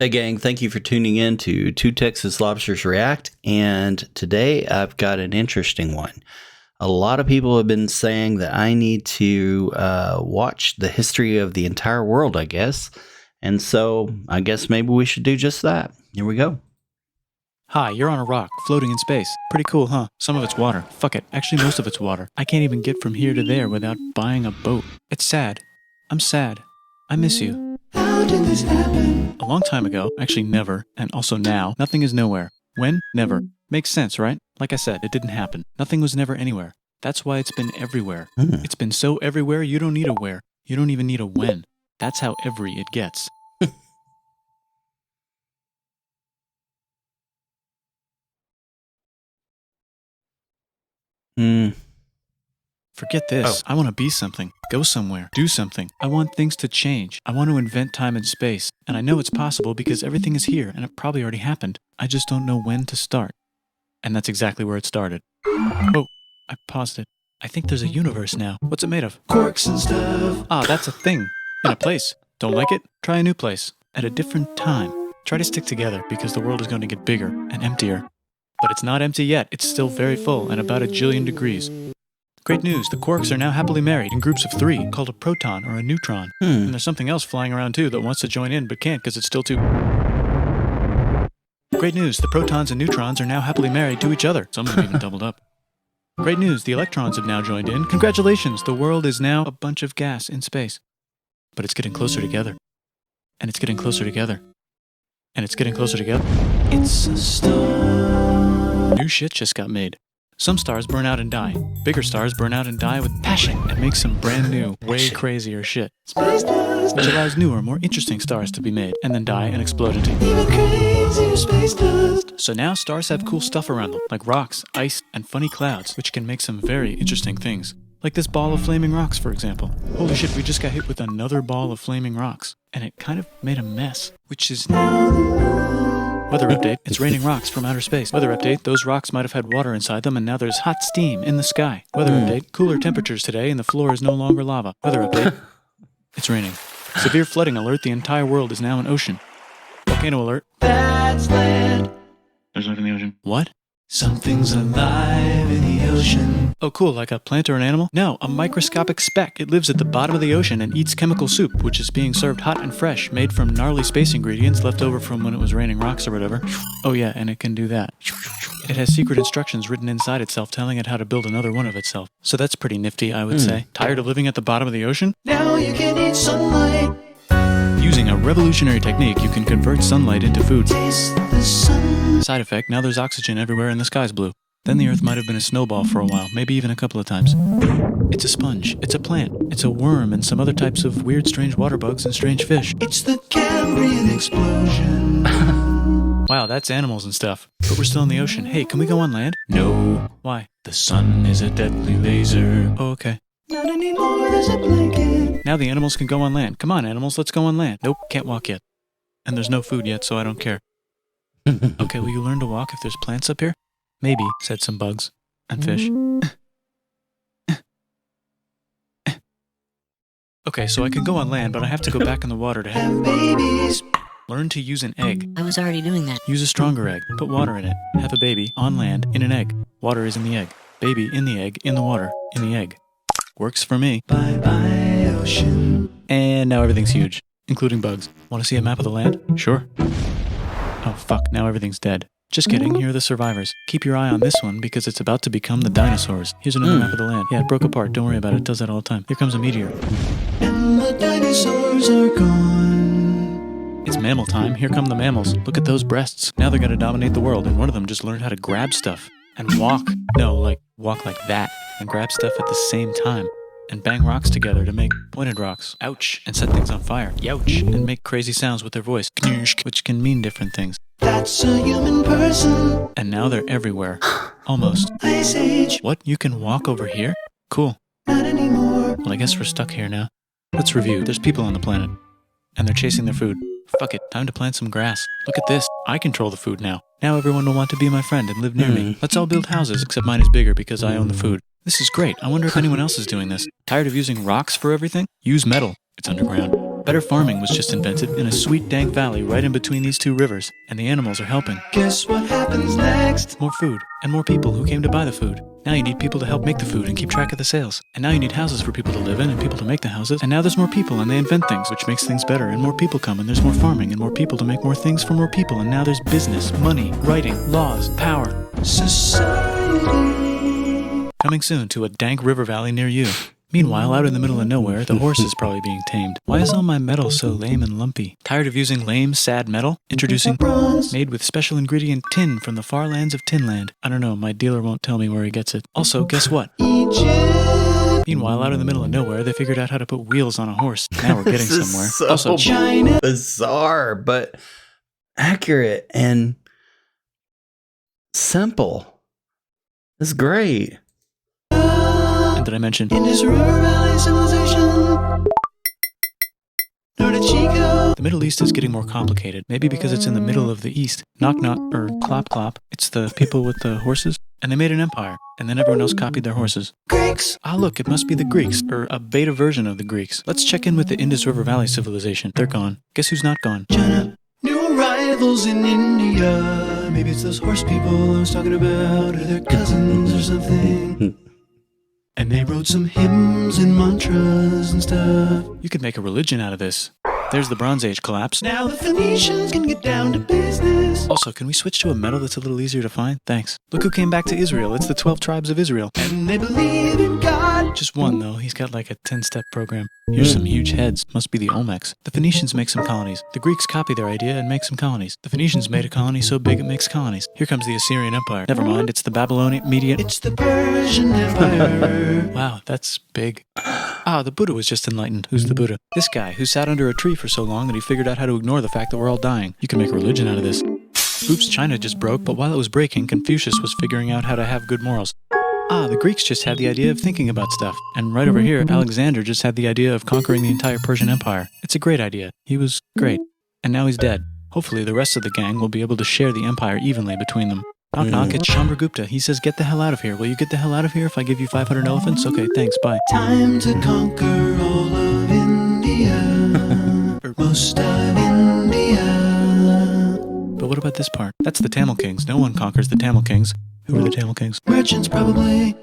Hey gang, thank you for tuning in to Two Texas Lobsters React, and today I've got an interesting one. A lot of people have been saying that I need to watch the history of the entire world, I guess, and so I guess maybe we should do just that. Here we go. Hi, you're on a rock, floating in space. Pretty cool, huh? Some of it's water. Fuck it. Actually, most of it's water. I can't even get from here to there without buying a boat. It's sad. I'm sad. I miss you. How did this happen? A long time ago, actually never, and also now, nothing is nowhere. When? Never. Makes sense, right? Like I said, it didn't happen. Nothing was never anywhere. That's why it's been everywhere. It's been so everywhere, you don't need a where. You don't even need a when. That's how every it gets. Forget this. I want to be something, go somewhere, do something. I want things to change. I want to invent time and space. And I know it's possible because everything is here and it probably already happened. I just don't know when to start. And that's exactly where it started. Oh, I paused it. I think there's a universe now. What's it made of? Corks and stuff. Ah, that's a thing. In a place. Don't like it? Try a new place. At a different time. Try to stick together because the world is going to get bigger and emptier. But it's not empty yet. It's still very full and about 1,000,000,000 degrees. Great news, the quarks are now happily married in groups of 3, called a proton or a neutron. And there's something else flying around too that wants to join in but can't because it's still too... Great news, the protons and neutrons are now happily married to each other. Some of them even doubled up. Great news, the electrons have now joined in. Congratulations, the world is now a bunch of gas in space. But it's getting closer together. And it's getting closer together. And it's getting closer together. It's a star. New shit just got made. Some stars burn out and die. Bigger stars burn out and die with passion and make some brand new, way crazier shit. Space dust. Which allows newer, more interesting stars to be made, and then die and explode into... Even crazier space dust. So now stars have cool stuff around them, like rocks, ice, and funny clouds, which can make some very interesting things. Like this ball of flaming rocks, for example. Holy shit, we just got hit with another ball of flaming rocks, and it kind of made a mess, which is now... Weather update, it's raining rocks from outer space. Weather update, those rocks might have had water inside them and now there's hot steam in the sky. Weather update, cooler temperatures today and the floor is no longer lava. Weather update, it's raining. Severe flooding alert, the entire world is now an ocean. Volcano alert. That's land. There's life in the ocean. What? Something's alive in the ocean. Oh cool, like a plant or an animal? No, a microscopic speck. It lives at the bottom of the ocean and eats chemical soup, which is being served hot and fresh, made from gnarly space ingredients left over from when it was raining rocks or whatever. Oh yeah, and it can do that. It has secret instructions written inside itself telling it how to build another one of itself. So that's pretty nifty, I would say. Tired of living at the bottom of the ocean? Now you can eat sunlight. Using a revolutionary technique, you can convert sunlight into food. Taste the sun. Side effect, now there's oxygen everywhere and the sky's blue. Then the Earth might have been a snowball for a while, maybe even a couple of times. It's a sponge, it's a plant, it's a worm and some other types of weird strange water bugs and strange fish. It's the Cambrian explosion. Wow, that's animals and stuff. But we're still in the ocean. Hey, can we go on land? No. Why? The sun is a deadly laser. Oh, okay. Not anymore, there's a blanket. Now the animals can go on land. Come on, animals, let's go on land. Nope, can't walk yet. And there's no food yet, so I don't care. Okay, will you learn to walk if there's plants up here? Maybe, said some bugs. And fish. Okay, so I can go on land, but I have to go back in the water to Have babies. learn to use an egg. I was already doing that. Use a stronger egg. Put water in it. Have a baby on land in an egg. Water is in the egg. Baby in the egg, in the water, in the egg. Works for me. Bye bye ocean. And now everything's huge, including bugs. Want to see a map of the land? Sure. Oh fuck, now everything's dead. Just kidding, here are the survivors. Keep your eye on this one because it's about to become the dinosaurs. Here's another map of the land. Yeah, it broke apart, don't worry about it, it does that all the time. Here comes a meteor. And the dinosaurs are gone. It's mammal time, here come the mammals. Look at those breasts. Now they're gonna dominate the world and one of them just learned how to grab stuff. And walk. No, like, walk like that. And grab stuff at the same time. And bang rocks together to make pointed rocks. Ouch. And set things on fire. Youch. And make crazy sounds with their voice. Knirsch, which can mean different things. That's a human person. And now they're everywhere. Almost. Ice Age. What? You can walk over here? Cool. Not anymore. Well, I guess we're stuck here now. Let's review. There's people on the planet. And they're chasing their food. Fuck it. Time to plant some grass. Look at this. I control the food now. Now everyone will want to be my friend and live near me. Let's all build houses, except mine is bigger because I own the food. This is great. I wonder if anyone else is doing this. Tired of using rocks for everything? Use metal. It's underground. Better farming was just invented in a sweet dank valley right in between these two rivers, and the animals are helping. Guess what happens next? More food, and more people who came to buy the food. Now you need people to help make the food and keep track of the sales. And now you need houses for people to live in and people to make the houses. And now there's more people and they invent things, which makes things better. And more people come and there's more farming and more people to make more things for more people. And now there's business, money, writing, laws, power. Society. Coming soon to a dank river valley near you. Meanwhile, out in the middle of nowhere, the horse is probably being tamed. Why is all my metal so lame and lumpy? Tired of using lame, sad metal? Introducing bronze, made with special ingredient tin from the far lands of Tinland. I don't know, my dealer won't tell me where he gets it. Also, guess what? Egypt. Meanwhile, out in the middle of nowhere, they figured out how to put wheels on a horse. Now we're getting This is somewhere. so Also, China. bizarre, but accurate and simple. It's great. did I mention? Indus River Valley Civilization. Norte Chico. The Middle East is getting more complicated, maybe because it's in the middle of the East. Knock knock, or clop clop. It's the people with the horses. And they made an empire, and then everyone else copied their horses. Greeks. Ah, look, it must be the Greeks, or a beta version of the Greeks. Let's check in with the Indus River Valley civilization. They're gone. Guess who's not gone? China. New arrivals in India. Maybe it's those horse people I was talking about, or their cousins or something. And they wrote some hymns and mantras and stuff. You could make a religion out of this. There's the Bronze Age collapse. Now the Phoenicians can get down to business. Also, can we switch to a metal that's a little easier to find? Thanks. Look who came back to Israel. It's the 12 tribes of Israel. And they believe in God. Just one, though. He's got like a 10-step program. Here's some huge heads. Must be the Olmecs. The Phoenicians make some colonies. The Greeks copy their idea and make some colonies. The Phoenicians made a colony so big it makes colonies. Here comes the Assyrian Empire. Never mind, it's the Babylonian Median. It's the Persian Empire. Wow, that's big. Ah, the Buddha was just enlightened. Who's the Buddha? This guy who sat under a tree for so long that he figured out how to ignore the fact that we're all dying. You can make a religion out of this. Oops, China just broke, but while it was breaking, Confucius was figuring out how to have good morals. Ah, the Greeks just had the idea of thinking about stuff. And right over here, Alexander just had the idea of conquering the entire Persian Empire. It's a great idea. He was great. And now he's dead. Hopefully the rest of the gang will be able to share the empire evenly between them. Knock knock, it's Chandragupta. He says, get the hell out of here. Will you get the hell out of here if I give you 500 elephants? Okay, thanks, bye. Time to conquer all of India. Or most of India. But what about this part? That's the Tamil Kings. No one conquers the Tamil Kings. Who are the Tamil Kings? Merchants probably.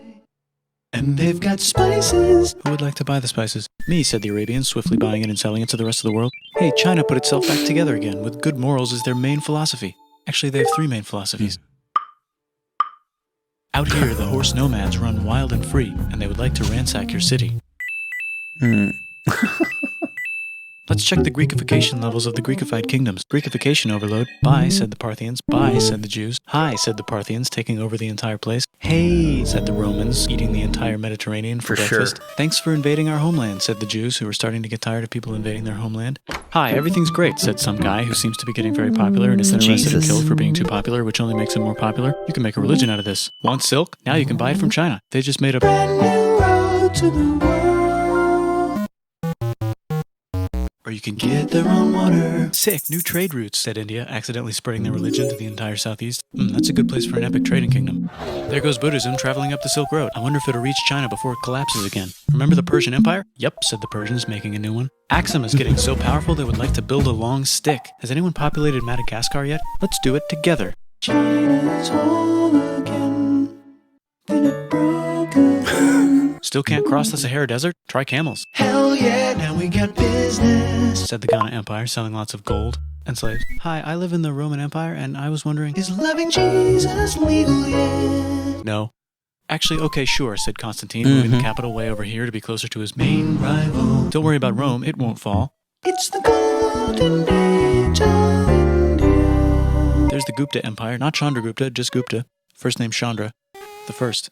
And they've got spices. Who would like to buy the spices? Me, said the Arabians, swiftly buying it and selling it to the rest of the world. Hey, China put itself back together again, with good morals as their main philosophy. Actually, they have 3 main philosophies. Out here, the horse nomads run wild and free, and they would like to ransack your city. Let's check the Greekification levels of the Greekified kingdoms. Greekification overload. Bye, said the Parthians. Bye, said the Jews. Hi, said the Parthians, taking over the entire place. Hey, said the Romans, eating the entire Mediterranean for breakfast. Sure. Thanks for invading our homeland, said the Jews, who were starting to get tired of people invading their homeland. Hi, everything's great, said some guy who seems to be getting very popular and is then arrested and Jesus. killed for being too popular, which only makes him more popular. You can make a religion out of this. Want silk? Now you can buy it from China. They just made a Brand new road to the world. or you can Get their own water. Sick, new trade routes, said India, accidentally spreading their religion to the entire southeast. That's a good place for an epic trading kingdom. There goes Buddhism traveling up the Silk Road. I wonder if it'll reach China before it collapses again. Remember the Persian Empire? Yep, said the Persians, making a new one. Axum is getting so powerful they would like to build a long stick. Has anyone populated Madagascar yet? Let's do it together. China's home again. Then it broke again. Still can't cross the Sahara Desert? Try camels, Hell yeah, now we got business. said the Ghana Empire, selling lots of gold and slaves. Hi, I live in the Roman Empire, and I was wondering... Is loving Jesus legal yet? No. Actually, okay, sure, said Constantine, moving the capital way over here to be closer to his main... Rival. Don't worry about Rome, it won't fall. It's the golden age of India. There's the Gupta Empire, not Chandragupta, just Gupta. First name Chandra. The first.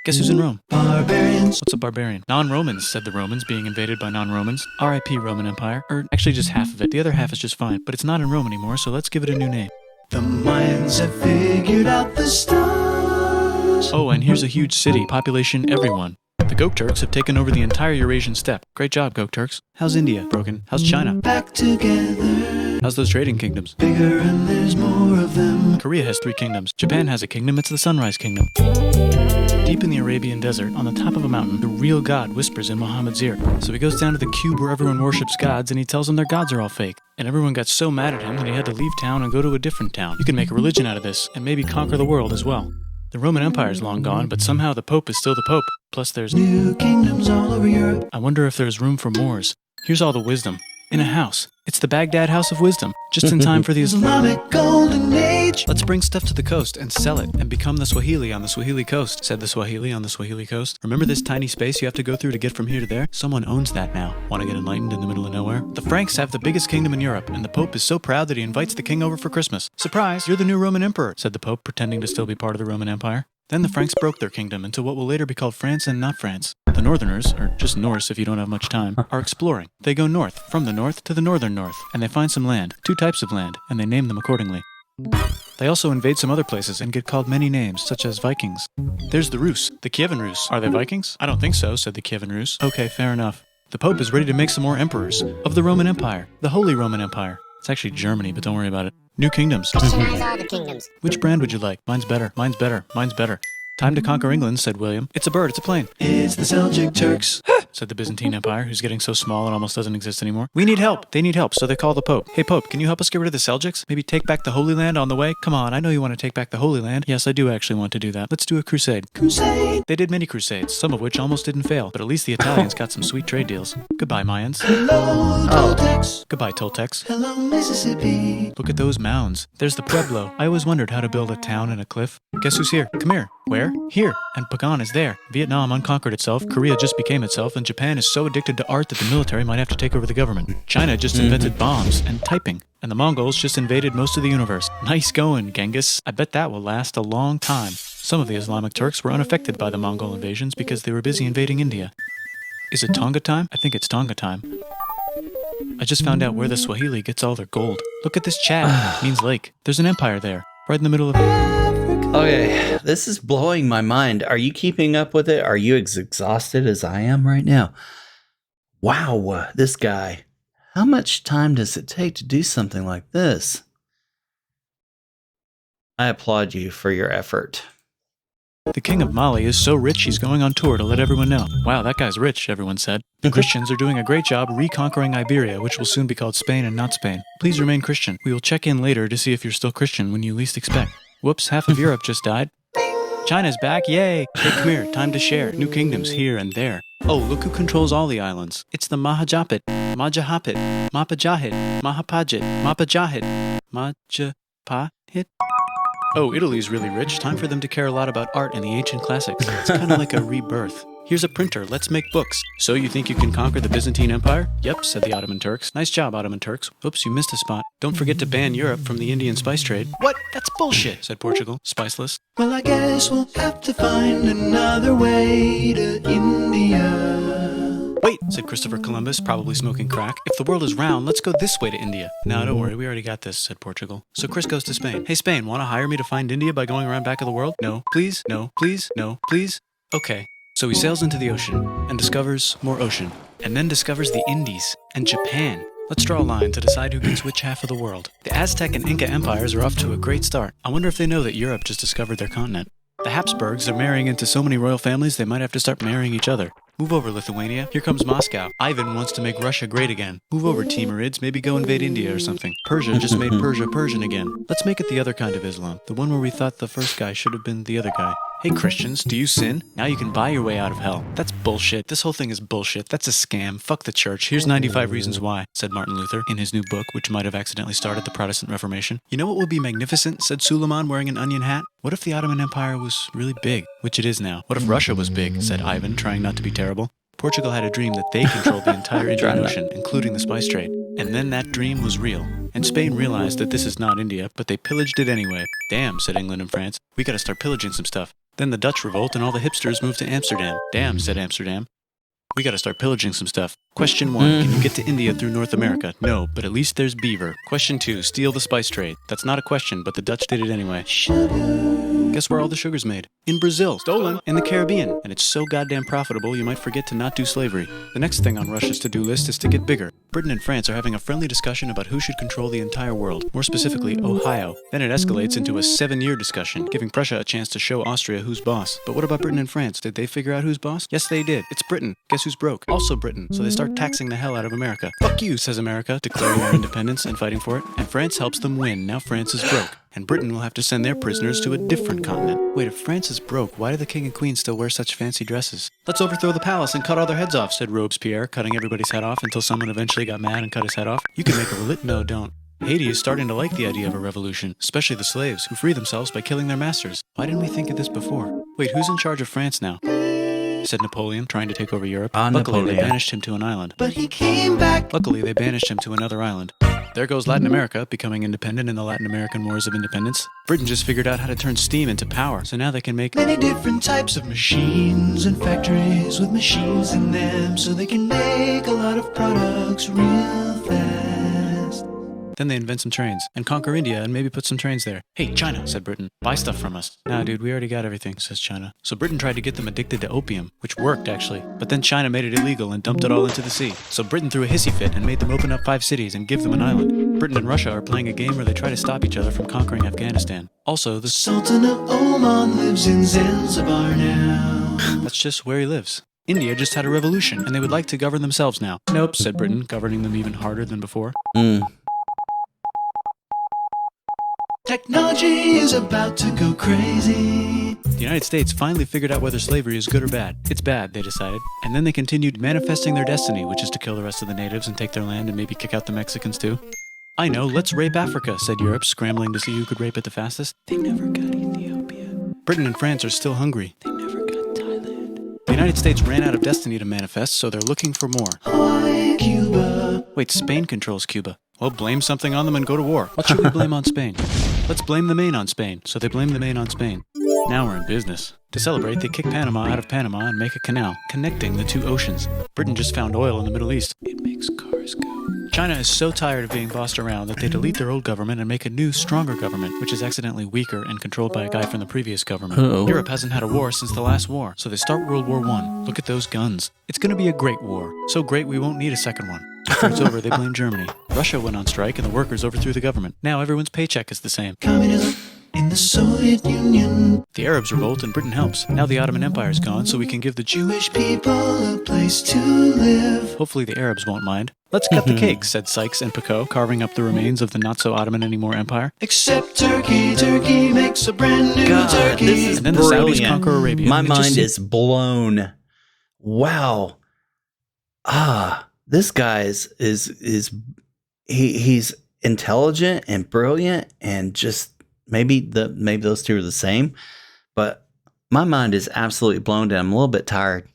Guess who's in Rome? Barbarians. What's a barbarian? Non-Romans, said the Romans, being invaded by non-Romans. R.I.P. Roman Empire. Or actually just half of it. The other half is just fine. But it's not in Rome anymore, so let's give it a new name. The Mayans have figured out the stars. Oh, and here's a huge city. Population everyone. The Gok Turks have taken over the entire Eurasian steppe. Great job, Gok Turks. How's India? Broken. How's China? Back together. How's those trading kingdoms? Bigger and there's more of them. Korea has 3 kingdoms. Japan has a kingdom. It's the Sunrise Kingdom. Deep in the Arabian desert, on the top of a mountain, the real God whispers in Muhammad's ear. So he goes down to the cube where everyone worships gods, and he tells them their gods are all fake. And everyone got so mad at him that he had to leave town and go to a different town. You can make a religion out of this, and maybe conquer the world as well. The Roman Empire is long gone, but somehow the Pope is still the Pope. Plus there's New kingdoms all over Europe. I wonder if there's room for Moors. Here's all the wisdom. In a house. It's the Baghdad House of Wisdom. Just in time for the Islamic Golden Age. Let's bring stuff to the coast and sell it and become the Swahili on the Swahili coast, said the Swahili on the Swahili coast. Remember this tiny space you have to go through to get from here to there? Someone owns that now. Want to get enlightened in the middle of nowhere? The Franks have the biggest kingdom in Europe, and the Pope is so proud that he invites the king over for Christmas. Surprise, you're the new Roman emperor, said the Pope, pretending to still be part of the Roman Empire. Then the Franks broke their kingdom into what will later be called France and not France. The Northerners, or just Norse if you don't have much time, are exploring. They go north, from the north to the northern north, and they find some land, 2 types of land, and they name them accordingly. They also invade some other places and get called many names, such as Vikings. There's the Rus, the Kievan Rus. Are they Vikings? I don't think so, said the Kievan Rus. Okay, fair enough. The Pope is ready to make some more emperors of the Roman Empire, the Holy Roman Empire. It's actually Germany, but don't worry about it. New kingdoms. Christianize all the kingdoms. Which brand would you like? Mine's better, mine's better, mine's better. Time to conquer England, said William. It's a bird, it's a plane. It's the Seljuk Turks. Said the Byzantine Empire, who's getting so small it almost doesn't exist anymore. We need help. They need help, so they call the Pope. Hey, Pope, can you help us get rid of the Seljuks? Maybe take back the Holy Land on the way? Come on, I know you want to take back the Holy Land. Yes, I do actually want to do that. Let's do a crusade. Crusade. They did many crusades, some of which almost didn't fail, but at least the Italians got some sweet trade deals. Goodbye, Mayans. Hello, Toltecs. Goodbye, Toltecs. Hello, Mississippi. Look at those mounds. There's the Pueblo. I always wondered how to build a town in a cliff. Guess who's here? Come here. Where? Here. And Pagan is there. Vietnam unconquered itself, Korea just became itself, and Japan is so addicted to art that the military might have to take over the government. China just invented bombs and typing. And the Mongols just invaded most of the universe. Nice going, Genghis. I bet that will last a long time. Some of the Islamic Turks were unaffected by the Mongol invasions because they were busy invading India. Is it Tonga time? I think it's Tonga time. I just found out where the Swahili gets all their gold. Look at this Chad. Means lake. There's an empire there, right in the middle of Okay, this is blowing my mind. Are you keeping up with it? Are you as exhausted as I am right now? Wow, this guy. How much time does it take to do something like this? I applaud you for your effort. The king of Mali is so rich he's going on tour to let everyone know. Wow, that guy's rich, everyone said. The Christians are doing a great job reconquering Iberia, which will soon be called Spain and not Spain. Please remain Christian. We will check in later to see if you're still Christian when you least expect. Whoops, half of Europe just died. China's back, yay! Hey, come here, time to share. New kingdoms here and there. Oh, look who controls all the islands. It's the Mahajapit, Majahapit, Mapajahit, Mahapajit, Mapajahit, Majapahit. Oh, Italy's really rich. Time for them to care a lot about art and the ancient classics. It's kind of like a rebirth. Here's a printer, let's make books. So you think you can conquer the Byzantine Empire? Yep, said the Ottoman Turks. Nice job, Ottoman Turks. Oops, you missed a spot. Don't forget to ban Europe from the Indian spice trade. What? That's bullshit, said Portugal, spiceless. Well, I guess we'll have to find another way to India. Wait, said Christopher Columbus, probably smoking crack. If the world is round, let's go this way to India. No, don't worry, we already got this, said Portugal. So Chris goes to Spain. Hey, Spain, want to hire me to find India by going around back of the world? No, please, no, please, no, please. Okay. So he sails into the ocean and discovers more ocean, and then discovers the Indies and Japan. Let's draw a line to decide who gets which half of the world. The Aztec and Inca empires are off to a great start. I wonder if they know that Europe just discovered their continent. The Habsburgs are marrying into so many royal families they might have to start marrying each other. Move over, Lithuania. Here comes Moscow. Ivan wants to make Russia great again. Move over, Timurids. Maybe go invade India or something. Persia just made Persia Persian again. Let's make it the other kind of Islam. The one where we thought the first guy should have been the other guy. Hey Christians, do you sin? Now you can buy your way out of hell. That's bullshit. This whole thing is bullshit. That's a scam. Fuck the church. Here's 95 reasons why, said Martin Luther in his new book, which might have accidentally started the Protestant Reformation. You know what would be magnificent, said Suleiman wearing an onion hat? What if the Ottoman Empire was really big, which it is now? What if Russia was big, said Ivan, trying not to be terrible. Portugal had a dream that they controlled the entire Indian Ocean, including the spice trade. And then that dream was real. And Spain realized that this is not India, but they pillaged it anyway. Damn, said England and France. We gotta start pillaging some stuff. Then the Dutch revolt and all the hipsters moved to Amsterdam. Damn, said Amsterdam. We gotta start pillaging some stuff. Question 1, can you get to India through North America? No, but at least there's beaver. Question 2, steal the spice trade. That's not a question, but the Dutch did it anyway. Sugar. Guess where all the sugar's made? In Brazil. Stolen. In the Caribbean. And it's so goddamn profitable you might forget to not do slavery. The next thing on Russia's to-do list is to get bigger. Britain and France are having a friendly discussion about who should control the entire world, more specifically Ohio. Then it escalates into a 7-year discussion, giving Prussia a chance to show Austria who's boss. But what about Britain and France? Did they figure out who's boss? Yes, they did. It's Britain. Guess who's broke? Also Britain. So they start taxing the hell out of America. Fuck you, says America, declaring their independence and fighting for it. And France helps them win. Now France is broke. And Britain will have to send their prisoners to a different continent. Wait, if France is broke, why do the king and queen still wear such fancy dresses? Let's overthrow the palace and cut all their heads off, said Robespierre, cutting everybody's head off until someone eventually got mad and cut his head off. You can make a No, don't. Haiti is starting to like the idea of a revolution, especially the slaves, who free themselves by killing their masters. Why didn't we think of this before? Wait, who's in charge of France now? Said Napoleon, trying to take over Europe. Luckily, Napoleon. they banished him to an island. But he came back. Luckily, they banished him to another island. There goes Latin America, becoming independent in the Latin American Wars of Independence. Britain just figured out how to turn steam into power, so now they can make Many different types of machines and factories with machines in them, so they can make a lot of products real fast. Then they invent some trains, and conquer India and maybe put some trains there. Hey, China, said Britain, buy stuff from us. Nah, dude, we already got everything, says China. So Britain tried to get them addicted to opium, which worked, actually. But then China made it illegal and dumped it all into the sea. So Britain threw a hissy fit and made them open up 5 cities and give them an island. Britain and Russia are playing a game where they try to stop each other from conquering Afghanistan. Also, the Sultan of Oman lives in Zanzibar now. That's just where he lives. India just had a revolution, and they would like to govern themselves now. Nope, said Britain, governing them even harder than before. Technology is about to go crazy. The United States finally figured out whether slavery is good or bad. It's bad, they decided. And then they continued manifesting their destiny, which is to kill the rest of the natives and take their land and maybe kick out the Mexicans too. I know, let's rape Africa, said Europe, scrambling to see who could rape it the fastest. They never got Ethiopia. Britain and France are still hungry. They never got Thailand. The United States ran out of destiny to manifest, so they're looking for more. Hawaii, Cuba. Wait, Spain controls Cuba. Well, blame something on them and go to war. What should we blame on Spain? Let's blame the Maine on Spain. So they blame the Maine on Spain. Now we're in business. To celebrate, they kick Panama out of Panama and make a canal, connecting the 2 oceans. Britain just found oil in the Middle East. It makes cars go. China is so tired of being bossed around that they delete their old government and make a new, stronger government, which is accidentally weaker and controlled by a guy from the previous government. Uh-oh. Europe hasn't had a war since the last war, so they start World War I. Look at those guns. It's going to be a great war. So great we won't need a second one. After it's over, they blame Germany. Russia went on strike and the workers overthrew the government. Now everyone's paycheck is the same. Communism in the Soviet Union. The Arabs revolt and Britain helps. Now the Ottoman Empire is gone, so we can give the Jewish people a place to live. Hopefully the Arabs won't mind. Let's cut the cake, said Sykes and Picot, carving up the remains of the not-so-Ottoman-anymore empire. Except Turkey. Turkey makes a brand new God, turkey. this is And then the brilliant. Saudis conquer Arabia. My It just mind seems- is blown. Wow. This guy he's intelligent and brilliant and just maybe those two are the same, but my mind is absolutely blown down. I'm a little bit tired.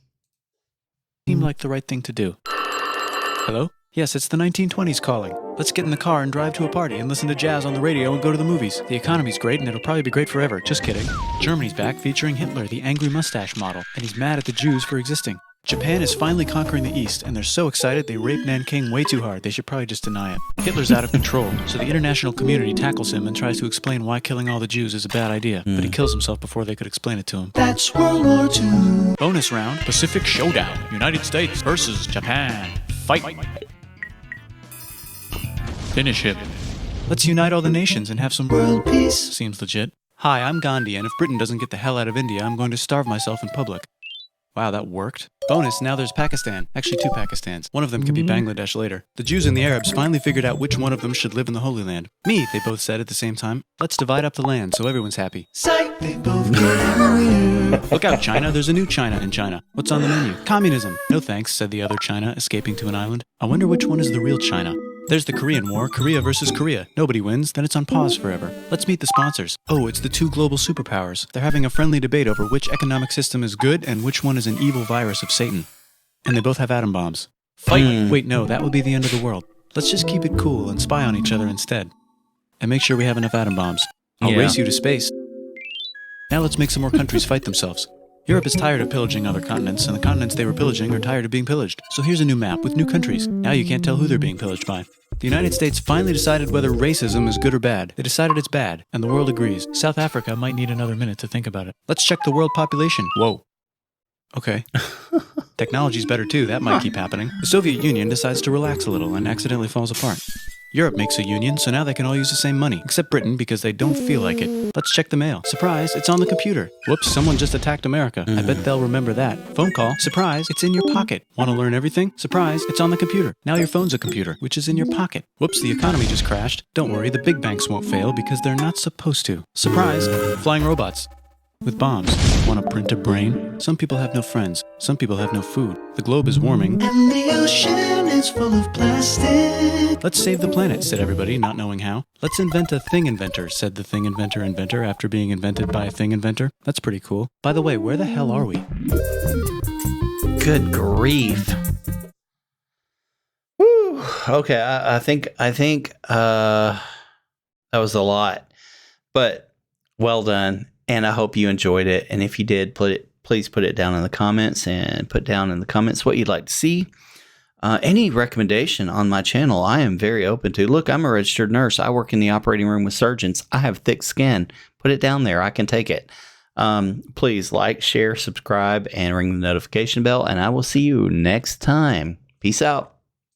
Seemed like the right thing to do. Hello? Yes, it's the 1920s calling. Let's get in the car and drive to a party and listen to jazz on the radio and go to the movies. The economy's great and it'll probably be great forever. Just kidding. Germany's back featuring Hitler, the angry mustache model, and he's mad at the Jews for existing. Japan is finally conquering the East, and they're so excited they rape Nanking way too hard. They should probably just deny it. Hitler's out of control, so the international community tackles him and tries to explain why killing all the Jews is a bad idea, but he kills himself before they could explain it to him. That's World War II. Bonus round, Pacific Showdown. United States versus Japan. Fight. Finish him. Let's unite all the nations and have some World peace. Seems legit. Hi, I'm Gandhi, and if Britain doesn't get the hell out of India, I'm going to starve myself in public. Wow, that worked. Bonus, now there's Pakistan. Actually, 2 Pakistans. One of them could be Bangladesh later. The Jews and the Arabs finally figured out which one of them should live in the Holy Land. Me, they both said at the same time. Let's divide up the land so everyone's happy. Psych, they both get weird. Look out, China. There's a new China in China. What's on the menu? Communism. No thanks, said the other China, escaping to an island. I wonder which one is the real China. There's the Korean War, Korea versus Korea. Nobody wins, then it's on pause forever. Let's meet the sponsors. Oh, it's the 2 global superpowers. They're having a friendly debate over which economic system is good and which one is an evil virus of Satan. And they both have atom bombs. Fight! Wait, no, that would be the end of the world. Let's just keep it cool and spy on each other instead. And make sure we have enough atom bombs. I'll Yeah. race you to space. Now let's make some more countries fight themselves. Europe is tired of pillaging other continents, and the continents they were pillaging are tired of being pillaged. So here's a new map with new countries. Now you can't tell who they're being pillaged by. The United States finally decided whether racism is good or bad. They decided it's bad, and the world agrees. South Africa might need another minute to think about it. Let's check the world population. Whoa. Okay. Technology's better too, that might keep happening. The Soviet Union decides to relax a little and accidentally falls apart. Europe makes a union, so now they can all use the same money, except Britain because they don't feel like it. Let's check the mail. Surprise, it's on the computer. Whoops, someone just attacked America. I bet they'll remember that. Phone call. Surprise, it's in your pocket. Want to learn everything? Surprise, it's on the computer. Now your phone's a computer, which is in your pocket. Whoops, the economy just crashed. Don't worry, the big banks won't fail because they're not supposed to. Surprise, flying robots. With bombs. Want to print a brain? Some people have no friends. Some people have no food. The globe is warming. And the ocean is full of plastic. Let's save the planet, said everybody, not knowing how. Let's invent a thing inventor, said the thing inventor after being invented by a thing inventor. That's pretty cool. By the way, where the hell are we? Good grief. Whew. Okay, I think that was a lot, but well done. And I hope you enjoyed it. And if you did, please put it down in the comments and put down in the comments what you'd like to see. Any recommendation on my channel, I am very open to. Look, I'm a registered nurse. I work in the operating room with surgeons. I have thick skin. Put it down there. I can take it. Please like, share, subscribe, and ring the notification bell. And I will see you next time. Peace out.